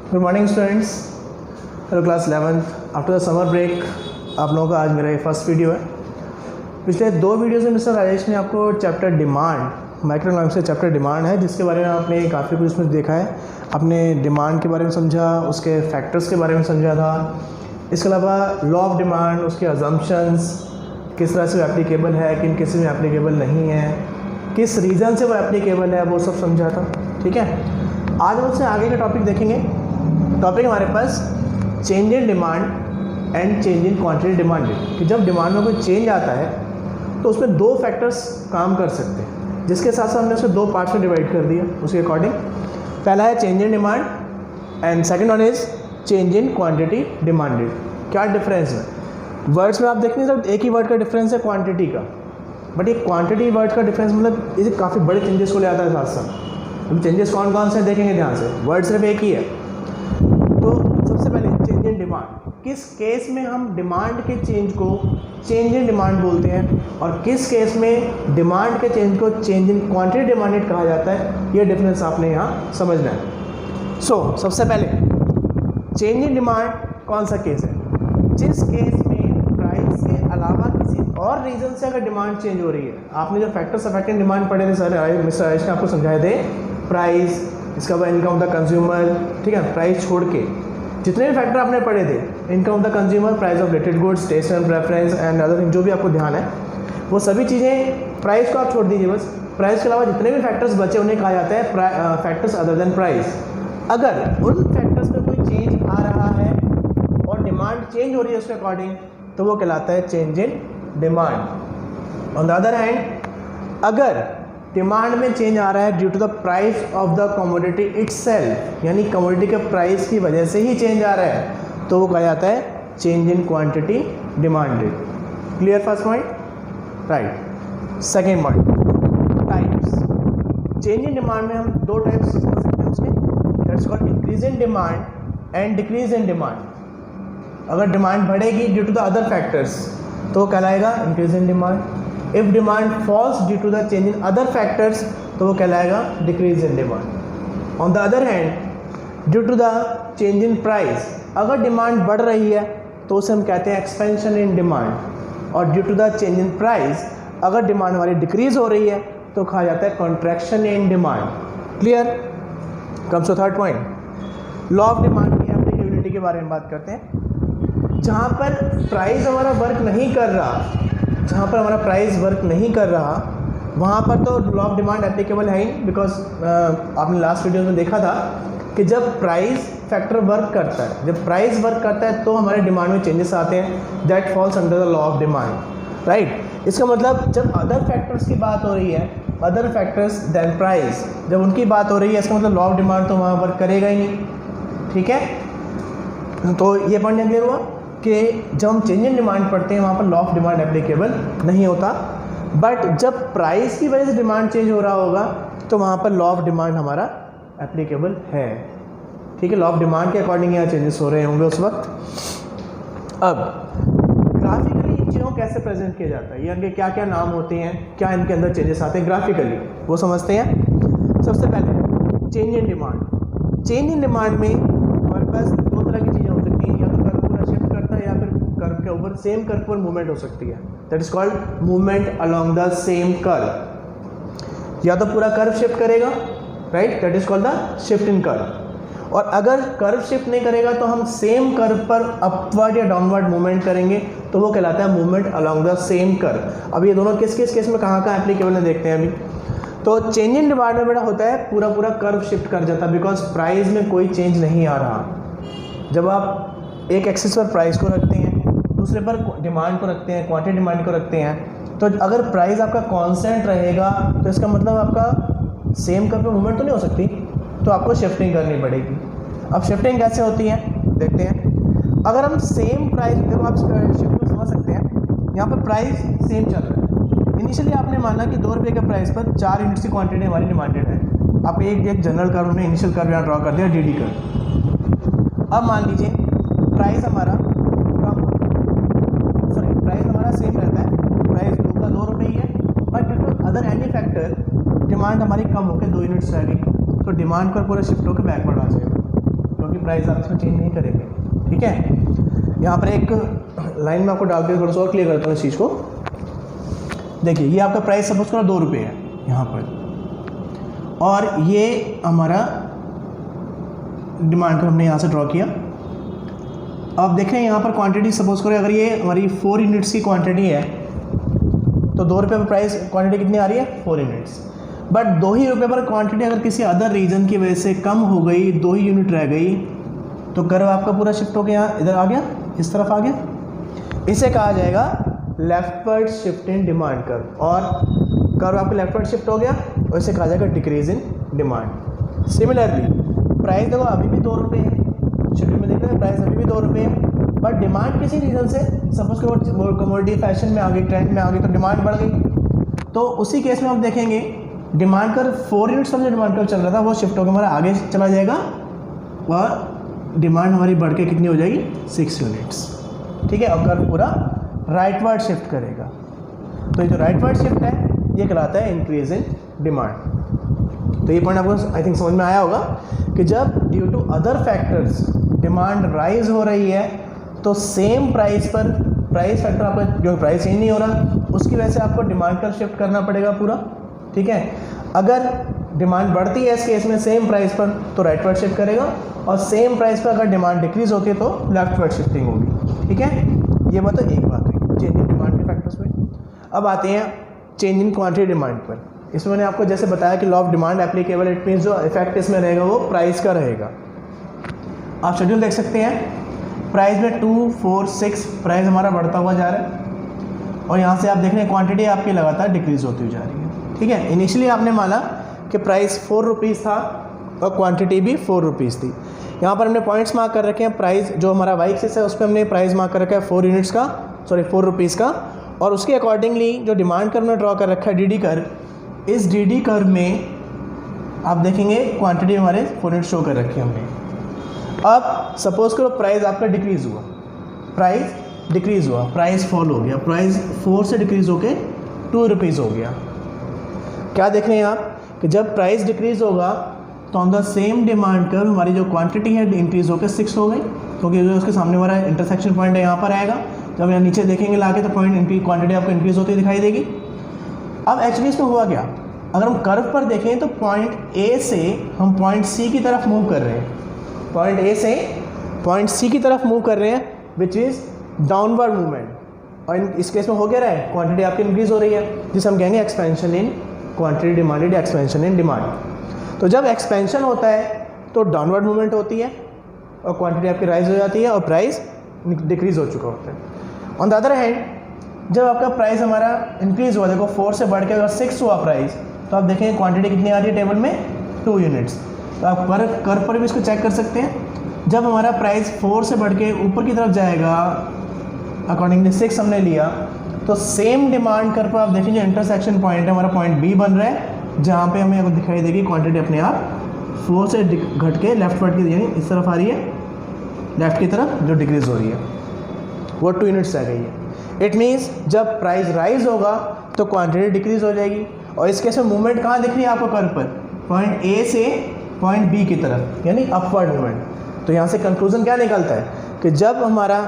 Good morning students. Hello class 11th। After the summer break आप लोगों का आज मेरा ये फर्स्ट वीडियो है। पिछले 2 वीडियोज़ में मिस्टर राजेश ने आपको चैप्टर डिमांड, माइक्रोइकोनॉमिक्स का चैप्टर डिमांड है, जिसके बारे में आपने काफ़ी कुछ उसमें देखा है। आपने डिमांड के बारे में समझा, उसके फैक्टर्स के बारे में समझा था। इसके अलावा लॉ ऑफ डिमांड, उसके अजम्पशंस, किस तरह से वो एप्लीकेबल है, किन केसेस में एप्लीकेबल नहीं है, किस रीज़न से वो एप्लीकेबल है, वो सब समझा था। ठीक है, आज हम उससे आगे का टॉपिक देखेंगे। टॉपिक हमारे पास change in demand and change in quantity demanded, कि जब डिमांड में कोई चेंज आता है तो उसमें 2 फैक्टर्स काम कर सकते हैं, जिसके साथ साथ हमने उसे 2 पार्ट्स में डिवाइड कर दिया उसके अकॉर्डिंग। पहला है change in demand and second one is change in quantity demanded. क्या डिफरेंस है वर्ड्स में? आप देखेंगे सब एक ही वर्ड का डिफरेंस है क्वांटिटी का, बट ये क्वांटिटी वर्ड का डिफरेंस मतलब इसे काफ़ी बड़े चेंजेस को ले आता है साथ साथ। अब चेंजेस कौन कौन से देखेंगे ध्यान से, वर्ड सिर्फ एक ही है। तो सबसे पहले चेंज इन डिमांड, किस केस में हम डिमांड के चेंज को चेंज इन डिमांड बोलते हैं और किस केस में डिमांड के चेंज को चेंज इन क्वांटिटी डिमांडेड कहा जाता है, ये डिफरेंस आपने यहाँ समझना है। सबसे पहले चेंज इन डिमांड कौन सा केस है? जिस केस में प्राइस के अलावा किसी और रीज़न से अगर डिमांड चेंज हो रही है। आपने जो फैक्टर्स अफेक्टिंग डिमांड पढ़े थे सर, मिस्टर राजेश ने आपको समझाए थे। प्राइस, इसका बाद इनकम ऑफ द कंज्यूमर, ठीक है, प्राइस छोड़ के जितने भी फैक्टर आपने पढ़े थे, income of the consumer, price of related goods, taste and preference and other, जो भी आपको ध्यान है वो सभी चीज़ें, प्राइस को आप छोड़ दीजिए बस। प्राइस के अलावा जितने भी फैक्टर्स बचे उन्हें कहा जाता है फैक्टर्स अदर देन प्राइस। अगर उन फैक्टर्स में कोई चेंज आ रहा है और डिमांड चेंज हो रही है उसके अकॉर्डिंग, तो वो कहलाता है change in demand. On the other hand, अगर डिमांड में चेंज आ रहा है due to the price of the commodity itself, यानी कमोडिटी के प्राइस की वजह से ही चेंज आ रहा है, तो वो कहा जाता है change in quantity demanded. Clear first point? Right. Second point, types. Change in demand में हम 2 टाइप्स समझ सकते हैं उसके, that's called increase in demand and decrease in demand. अगर डिमांड बढ़ेगी due to the other factors तो कहलाएगा increase in demand. If demand falls due to the change in other factors तो वो कहलाएगा decrease in demand. On the other hand, due to the change in price, अगर demand बढ़ रही है तो उसे हम कहते हैं एक्सपेंशन इन डिमांड, और due to the change in price, अगर डिमांड हमारी डिक्रीज हो रही है तो कहा जाता है contraction in demand. Clear? Comes to third point, law of demand की एप्लीकेबिलिटी के बारे में बात करते हैं। जहाँ पर प्राइस हमारा वर्क नहीं कर रहा, जहाँ पर हमारा प्राइस वर्क नहीं कर रहा, वहाँ पर तो लॉ ऑफ डिमांड एप्लीकेबल है ही, बिकॉज आपने लास्ट वीडियो में देखा था कि जब प्राइस फैक्टर वर्क करता है, जब प्राइस वर्क करता है तो हमारे डिमांड में चेंजेस आते हैं, that falls under the law of demand. Right. इसका मतलब जब अदर फैक्टर्स की बात हो रही है, अदर फैक्टर्स देन प्राइस, जब उनकी बात हो रही है, इसका मतलब लॉ ऑफ डिमांड तो वहाँ वर्क करेगा ही नहीं। ठीक है, तो ये पॉइंट क्लियर हुआ कि जब हम चेंज इन डिमांड पढ़ते हैं वहाँ पर लॉ ऑफ डिमांड एप्लीकेबल नहीं होता, बट जब प्राइस की वजह से डिमांड चेंज हो रहा होगा तो वहाँ पर लॉ ऑफ डिमांड हमारा एप्लीकेबल है। ठीक है, लॉ ऑफ डिमांड के अकॉर्डिंग यहाँ चेंजेस हो रहे होंगे उस वक्त। अब ग्राफिकली इन चीज़ों को कैसे प्रेजेंट किया जाता है, ये इनके क्या क्या नाम होते हैं, क्या इनके अंदर चेंजेस आते हैं ग्राफिकली, वो समझते हैं। सबसे पहले change in demand. Change in demand में हमारे पास 2 तरह की चीज़ें हो सकती हैं, या तो कर्व पूरा शिफ्ट करता है या फिर कर्व के ऊपर सेम कर्व पर मूवमेंट हो सकती है, that is called movement along the same curve. या तो पूरा कर्व शिफ्ट करेगा, right, that is called the shift in curve. और अगर कर्व शिफ्ट नहीं करेगा तो हम सेम कर्व पर अपवर्ड या डाउनवर्ड मूवमेंट करेंगे, तो वो कहलाता है movement along the same curve. अब ये दोनों किस किस केस में कहाँ कहाँ एप्लीकेबल है देखते हैं अभी। तो चेंज इन डिमांड में बेटा होता है पूरा पूरा कर्व शिफ्ट कर जाता है, बिकॉज प्राइस में कोई चेंज नहीं आ रहा। जब आप एक एक्सिस पर प्राइस को रखते हैं, दूसरे पर डिमांड को रखते हैं, क्वांटिटी डिमांड को रखते हैं, तो अगर प्राइस आपका कांस्टेंट रहेगा तो इसका मतलब आपका सेम कर्व पे मूवमेंट तो नहीं हो सकती, तो आपको शिफ्टिंग करनी पड़ेगी। अब शिफ्टिंग कैसे होती है देखते हैं। अगर हम सेम प्राइस, देखो आप शिफ्टिंग समझ सकते हैं, यहाँ पर प्राइस सेम चल रहा है। इनिशियली आपने माना कि 2 रुपये के प्राइस पर 4 यूनिट्स की क्वांटिटी हमारी डिमांडेड है। आप एक जनरल कर्व में इनिशियल कर्व यहाँ ड्रॉ कर दिया, डी कर्व। अब मान लीजिए प्राइस हमारा कम, सॉरी प्राइस हमारा सेम रहता है, प्राइस 2 रुपये ही है, but due to other any factor demand हमारी कम होकर 2 यूनिट्स रह गई, तो डिमांड पर पूरा शिफ्ट होकर बैकवर्ड आ जाएगा, क्योंकि प्राइस आप इसमें चेंज नहीं करेंगे। ठीक है, यहाँ पर एक लाइन में आपको डाल के थोड़ा सा और क्लियर करता हूँ इस चीज़ को। देखिए ये आपका प्राइस सपोज करो 2 रुपये है यहाँ पर, और ये हमारा डिमांड को हमने यहाँ से ड्रॉ किया। अब देखें यहाँ पर क्वांटिटी सपोज करें, अगर ये हमारी 4 यूनिट्स की क्वांटिटी है तो 2 रुपये पर प्राइस क्वांटिटी कितनी आ रही है, 4 यूनिट्स। बट 2 ही रुपये पर क्वांटिटी अगर किसी अदर रीजन की वजह से कम हो गई, 2 ही यूनिट रह गई, तो कर्व आपका पूरा शिफ्ट हो गया, इधर आ गया, इस तरफ आ गया। इसे कहा जाएगा leftward shift in demand curve, और कर्व आपका लेफ्टवर्ड शिफ्ट हो गया, और इसे कहा जाएगा decrease in demand. Similarly price देखो अभी भी 2 रुपये है, शेड्यूल में देख रहे हैं प्राइस अभी भी 2 रुपये है, बट डिमांड किसी रीज़न से सपोज करो कमोडिटी फैशन में आ गई, ट्रेंड में आ गई, तो डिमांड बढ़ गई। तो उसी केस में आप देखेंगे डिमांड कर 4 यूनिट्स का जो डिमांड कर्व चल रहा था वो शिफ्ट होकर हमारा आगे चला जाएगा, और डिमांड हमारी बढ़ के कितनी हो जाएगी, 6 यूनिट्स। ठीक है, और कर्व पूरा राइटवर्ड शिफ्ट करेगा। तो ये जो राइटवर्ड शिफ्ट है ये कहलाता है इंक्रीज इन डिमांड। तो ये पॉइंट आपको आई थिंक समझ में आया होगा कि जब due to other factors demand rise हो रही है तो सेम प्राइस पर प्राइस फैक्टर आपका जो प्राइस चेंज नहीं हो रहा उसकी वजह से आपको डिमांड पर शिफ्ट करना पड़ेगा पूरा। ठीक है, अगर डिमांड बढ़ती है इस केस में सेम प्राइस पर तो राइटवर्ड शिफ्ट करेगा, और सेम प्राइस पर अगर डिमांड डिक्रीज होती है तो लेफ्टवर्ड शिफ्टिंग होगी। ठीक है, ये बात तो एक बात हुई चेंज इन डिमांड के फैक्टर्स में। अब आते हैं चेंज इन क्वांटिटी डिमांड पर। इसमें मैंने आपको जैसे बताया कि law of demand applicable, it means जो इफेक्ट इसमें रहेगा वो प्राइस का रहेगा। आप शेड्यूल देख सकते हैं, प्राइस में 2, 4, 6 प्राइस हमारा बढ़ता हुआ जा रहा है, और यहाँ से आप देख रहे हैं क्वांटिटी आपकी लगातार डिक्रीज होती हुई जा रही है। ठीक है, इनिशियली आपने माना कि प्राइस 4 रुपीज़ था और क्वांटिटी भी 4 रुपीज़ थी। यहाँ पर हमने पॉइंट्स मार्क कर रखे हैं, प्राइस जो हमारा वाई एक्सिस है उस पर हमने प्राइस मार्क कर रखा है 4 यूनिट्स का, सॉरी 4 रुपीज़ का, और उसके अकॉर्डिंगली जो डिमांड कर्व में ड्रॉ कर रखा है डी कर्व, इस डी कर्व में आप देखेंगे क्वांटिटी हमारे 4 यूनिट शो कर रखी है हमने। अब सपोज करो प्राइस आपका डिक्रीज हुआ, प्राइस डिक्रीज हुआ, प्राइस फॉल हो गया, प्राइस 4 से डिक्रीज होके 2 रुपीज़ हो गया। क्या देख रहे हैं आप कि जब प्राइस डिक्रीज होगा तो on the same demand curve हमारी जो क्वांटिटी है इंक्रीज होकर 6 हो गई, क्योंकि जो उसके सामने हमारा इंटरसेक्शन पॉइंट है यहाँ पर आएगा। जब यहाँ नीचे देखेंगे लाके तो पॉइंट क्वांटिटी आपको इंक्रीज होती दिखाई देगी। अब एक्चुअली इसमें हुआ क्या, अगर हम कर्व पर देखें तो पॉइंट ए से हम पॉइंट सी की तरफ मूव कर रहे हैं, पॉइंट ए से पॉइंट सी की तरफ मूव कर रहे हैं, विच इज़ डाउनवर्ड मूवमेंट। और इस केस में हो क्या रहा है, क्वांटिटी आपकी इंक्रीज हो रही है, जिसे हम कहेंगे expansion in quantity demanded, expansion in demand. तो जब एक्सपेंशन होता है तो डाउनवर्ड मूवमेंट होती है और क्वांटिटी आपकी राइज हो जाती है और प्राइस डिक्रीज हो चुका होता है। ऑन द अदर हैंड जब आपका प्राइस हमारा इंक्रीज हुआ, देखो 4 से बढ़ के अगर 6 हुआ प्राइस, तो आप देखेंगे क्वांटिटी कितनी आ रही है टेबल में 2 यूनिट्स। तो आप कर्व पर भी इसको चेक कर सकते हैं। जब हमारा प्राइस 4 से बढ़ के ऊपर की तरफ जाएगा, अकॉर्डिंगली 6 हमने लिया, तो सेम डिमांड कर्व पर आप देखेंगे इंटरसेक्शन पॉइंट है हमारा, पॉइंट बी बन रहा है, जहाँ पे हमें दिखाई देगी क्वांटिटी अपने आप 4 से घट के लेफ्टवर्ड की यानी इस तरफ आ रही है, लेफ्ट की तरफ जो डिक्रीज हो रही है वो 2 यूनिट्स आ गई है। इट मीन्स जब प्राइस राइज होगा तो क्वांटिटी डिक्रीज हो जाएगी। और इस केस में मूवमेंट कहाँ दिख रही है आपको कर्व पर, पॉइंट ए से पॉइंट बी की तरफ, यानी अपवर्ड मूवमेंट। तो यहाँ से कंक्लूजन क्या निकलता है कि जब हमारा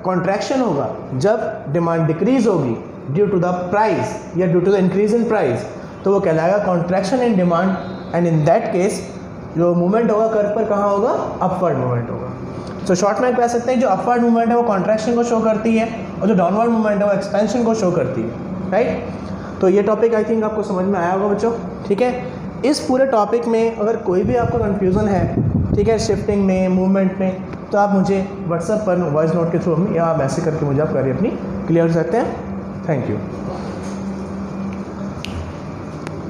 कॉन्ट्रैक्शन होगा, जब डिमांड डिक्रीज होगी ड्यू टू द प्राइस या due to the increase in price, तो वो कहलाएगा contraction in demand, and in that case जो मूवमेंट होगा कर्व पर कहाँ होगा, अपवर्ड मूवमेंट होगा। तो शॉर्ट में कह सकते हैं जो अपवर्ड मूवमेंट है वो कॉन्ट्रैक्शन को शो करती है, और जो डाउनवर्ड मूवमेंट है वो एक्सपेंशन को शो करती है, राइट। तो ये टॉपिक आई थिंक आपको समझ में आया होगा बच्चों। ठीक है, इस पूरे टॉपिक में अगर कोई भी आपको कन्फ्यूज़न है, ठीक है, शिफ्टिंग में, मूवमेंट में, तो आप मुझे व्हाट्सएप पर वॉइस नोट के थ्रू या मैसेज करके मुझे आप करिए अपनी क्लियर कर सकते हैं। Thank you.